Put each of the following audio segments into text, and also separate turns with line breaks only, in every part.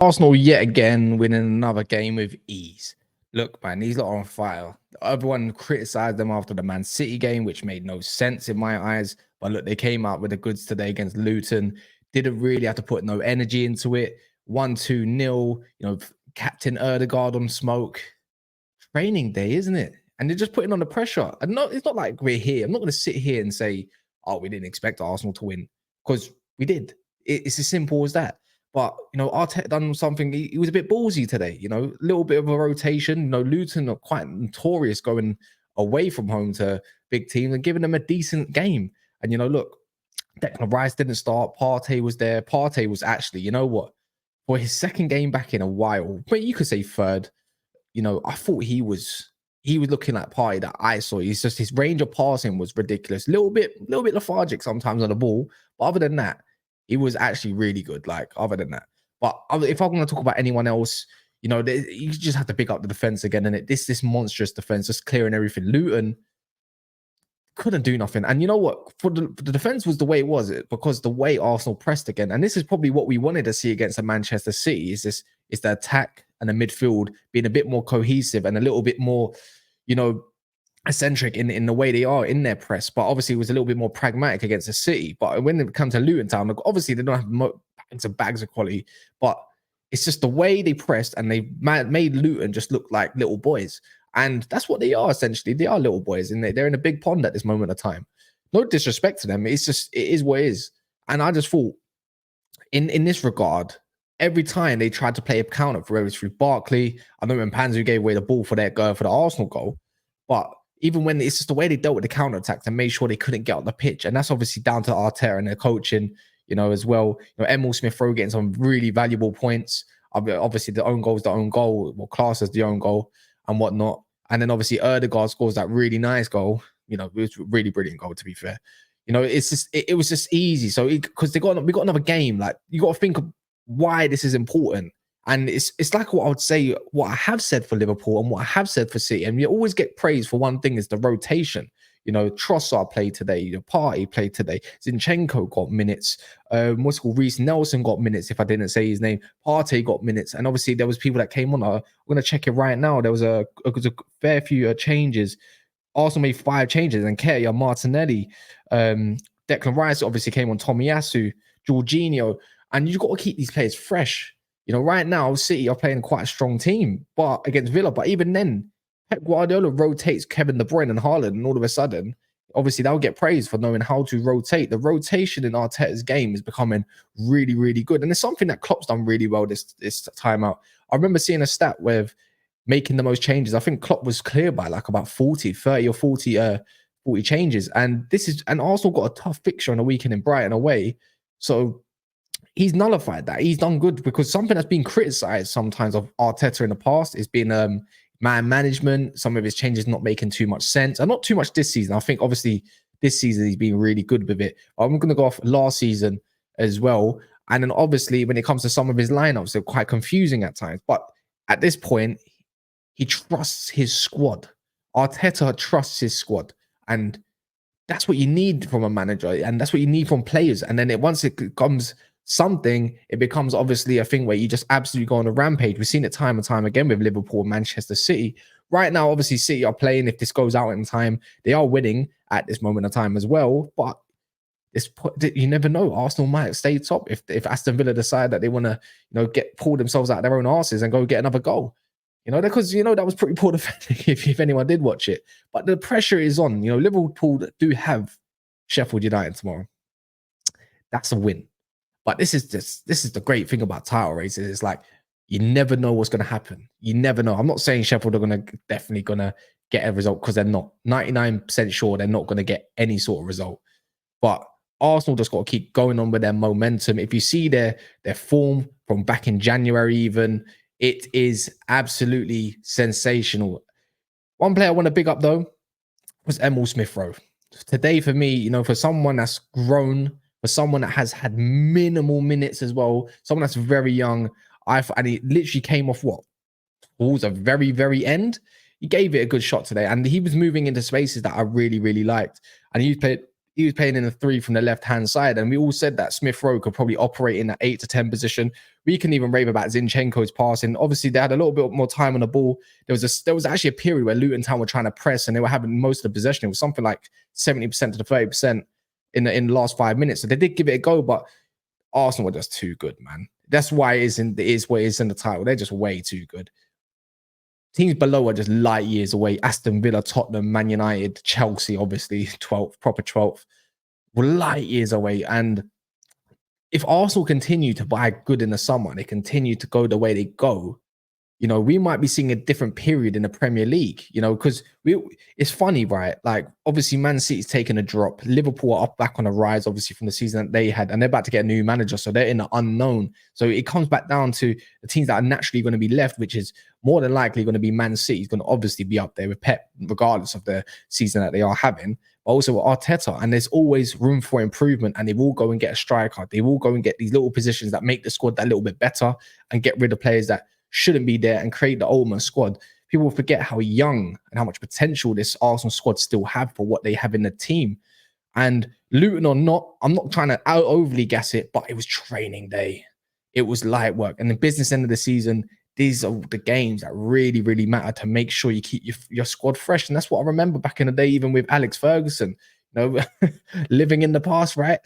Arsenal yet again winning another game with ease. Look, man, these lot are on fire. Everyone criticized them after the Man City game, which made no sense in my eyes. But look, they came out with the goods today against Luton. Didn't really have to put no energy into it. 1-2-0. Captain Erdegaard on smoke. Training day, isn't it? And they're just putting on the pressure. And no, it's not like we're here. I'm not going to sit here and say, oh, we didn't expect Arsenal to win, because we did. It's as simple as that. But Arteta done something. He was a bit ballsy today. A little bit of a rotation. Luton are quite notorious going away from home to big teams and giving them a decent game. And look, Declan Rice didn't start. Partey was there. Partey was actually, for his second game back in a while, but you could say third. I thought he was looking like Partey that I saw. He's just, his range of passing was ridiculous. Little bit lethargic sometimes on the ball, but other than that, he was actually really good. Like, other than that, but if I'm going to talk about anyone else, you just have to pick up the defense again. And this monstrous defense, just clearing everything. Luton couldn't do nothing. And you know what? For the defense was the way it was, because the way Arsenal pressed again, and this is probably what we wanted to see against a Manchester City, is the attack and the midfield being a bit more cohesive and a little bit more, eccentric in the way they are in their press. But obviously it was a little bit more pragmatic against the City. But when it comes to Luton Town, obviously they don't have bags of quality, but it's just the way they pressed, and they made Luton just look like little boys. And that's what they are, essentially. They are little boys, and they're in a big pond at this moment of time. No disrespect to them. It's just, it is what it is. And I just thought, in this regard, every time they tried to play a counter, whether it's through Barkley, I know when Panzu gave away the ball for the Arsenal goal, but even when it's just the way they dealt with the counter attacks and made sure they couldn't get on the pitch. And that's obviously down to Arteta and their coaching, as well. Emil Smith-Rowe getting some really valuable points. Obviously, the own goal is the own goal, well, class as the own goal and whatnot. And then obviously Erdegaard scores that really nice goal. It was a really brilliant goal, to be fair. It's just, it was just easy. So because we got another game, like, you got to think of why this is important. And it's like what I would say, what I have said for Liverpool and what I have said for City. And you always get praise for one thing, is the rotation. Trossard played today. Partey played today. Zinchenko got minutes. Reece Nelson got minutes, if I didn't say his name. Partey got minutes. And obviously there was people that came on. I'm going to check it right now. There was a fair few changes. Arsenal made 5 changes. And Nketiah, Martinelli, Declan Rice obviously came on, Tomiyasu, Jorginho. And you've got to keep these players fresh. Right now, City are playing quite a strong team, but against Villa. But even then, Pep Guardiola rotates Kevin De Bruyne and Haaland, and all of a sudden, obviously, they'll get praised for knowing how to rotate. The rotation in Arteta's game is becoming really, really good. And it's something that Klopp's done really well this time out. I remember seeing a stat with making the most changes. I think Klopp was clear by like about 30 or 40 changes. And Arsenal got a tough fixture on the weekend in Brighton away. So he's nullified that. He's done good, because something that's been criticized sometimes of Arteta in the past has been man management. Some of his changes not making too much sense, and not too much this season. I think obviously this season he's been really good with it. I'm going to go off last season as well. And then obviously when it comes to some of his lineups, they're quite confusing at times. But at this point, he trusts his squad. Arteta trusts his squad. And that's what you need from a manager. And that's what you need from players. And then once it becomes something, it becomes obviously a thing where you just absolutely go on a rampage. We've seen it time and time again with Liverpool and Manchester City. Right now, obviously, City are playing. If this goes out in time, they are winning at this moment of time as well. But you never know. Arsenal might stay top if Aston Villa decide that they want to, pull themselves out of their own arses and go get another goal. Because that was pretty poor defending if anyone did watch it. But the pressure is on. Liverpool do have Sheffield United tomorrow. That's a win. But this is the great thing about title races. It's like, you never know what's going to happen. You never know. I'm not saying Sheffield are definitely going to get a result, because they're not 99% sure they're not going to get any sort of result. But Arsenal just got to keep going on with their momentum. If you see their form from back in January even, it is absolutely sensational. One player I want to big up, though, was Emil Smith-Rowe. Today, for me, for someone that's grown, for someone that has had minimal minutes as well, someone that's very young, and he literally came off towards the very, very end. He gave it a good shot today, and he was moving into spaces that I really, really liked. And he he was playing in the 3 from the left-hand side. And we all said that Smith Rowe could probably operate in that 8 to 10 position. We can even rave about Zinchenko's passing. Obviously, they had a little bit more time on the ball. There was actually a period where Luton Town were trying to press and they were having most of the possession. It was something like 70% to the 30% in the last 5 minutes. So they did give it a go, but Arsenal were just too good, man. That's why it is what it is in the title. They're just way too good. Teams below are just light years away. Aston Villa, Tottenham, Man United, Chelsea, obviously 12th, proper 12th. We're light years away. And if Arsenal continue to buy good in the summer, they continue to go the way they go, you know, we might be seeing a different period in the Premier League, you know, because it's funny, right? Like, obviously, Man City's taken a drop. Liverpool are up back on a rise, obviously, from the season that they had, and they're about to get a new manager. So they're in the unknown. So it comes back down to the teams that are naturally going to be left, which is more than likely going to be Man City. Is going to obviously be up there with Pep, regardless of the season that they are having. But also with Arteta, and there's always room for improvement, and they will go and get a striker. They will go and get these little positions that make the squad that little bit better and get rid of players that shouldn't be there and create the ultimate squad. People forget how young and how much potential this Arsenal squad still have for what they have in the team. And Luton or not, I'm not trying to overly gas it, but it was training day. It was light work. And the business end of the season, these are the games that really, really matter to make sure you keep your squad fresh. And that's what I remember back in the day, even with Alex Ferguson, you know, living in the past, right?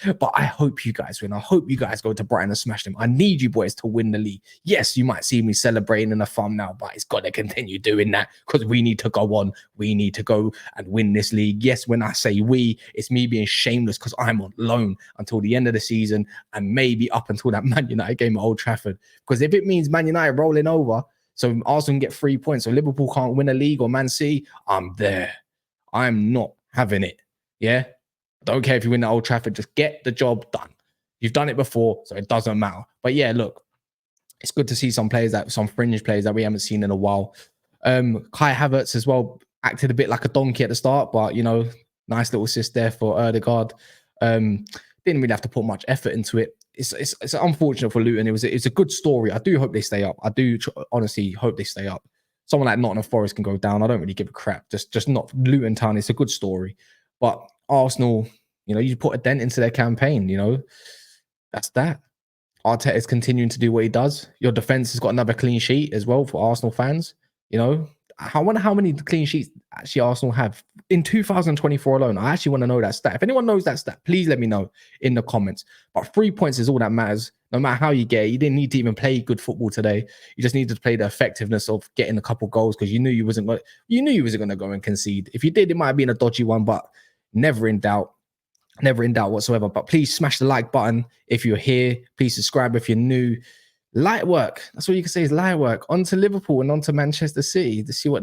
But I hope you guys win. I hope you guys go to Brighton and smash them. I need you boys to win the league. Yes, you might see me celebrating in a thumbnail, but it's got to continue doing that because we need to go on. We need to go and win this league. Yes, when I say we, it's me being shameless because I'm on loan until the end of the season and maybe up until that Man United game at Old Trafford. Because if it means Man United rolling over, so Arsenal can get 3 points, so Liverpool can't win a league or Man City, I'm there. I'm not having it. Yeah. I don't care if you win the Old Trafford, just get the job done. You've done it before, so it doesn't matter. But yeah, look, it's good to see some fringe players that we haven't seen in a while. Kai Havertz as well acted a bit like a donkey at the start, but you know, nice little assist there for Ødegaard. Didn't really have to put much effort into it. It's unfortunate for Luton. It's a good story. I do hope they stay up. I do honestly hope they stay up. Someone like Nottingham Forest can go down. I don't really give a crap. Just not Luton Town. It's a good story. But Arsenal, you know, you put a dent into their campaign, you know. That's that. Arteta is continuing to do what he does. Your defense has got another clean sheet as well for Arsenal fans. You know, I wonder how many clean sheets actually Arsenal have in 2024 alone. I actually want to know that stat. If anyone knows that stat, please let me know in the comments. But 3 points is all that matters. No matter how you get it, you didn't need to even play good football today. You just needed to play the effectiveness of getting a couple goals because you knew you wasn't going to go and concede. If you did, it might have been a dodgy one, but never in doubt. Never in doubt whatsoever. But please smash the like button if you're here. Please subscribe if you're new. Lightwork. That's what you can say is Lightwork. On to Liverpool and on to Manchester City to see what they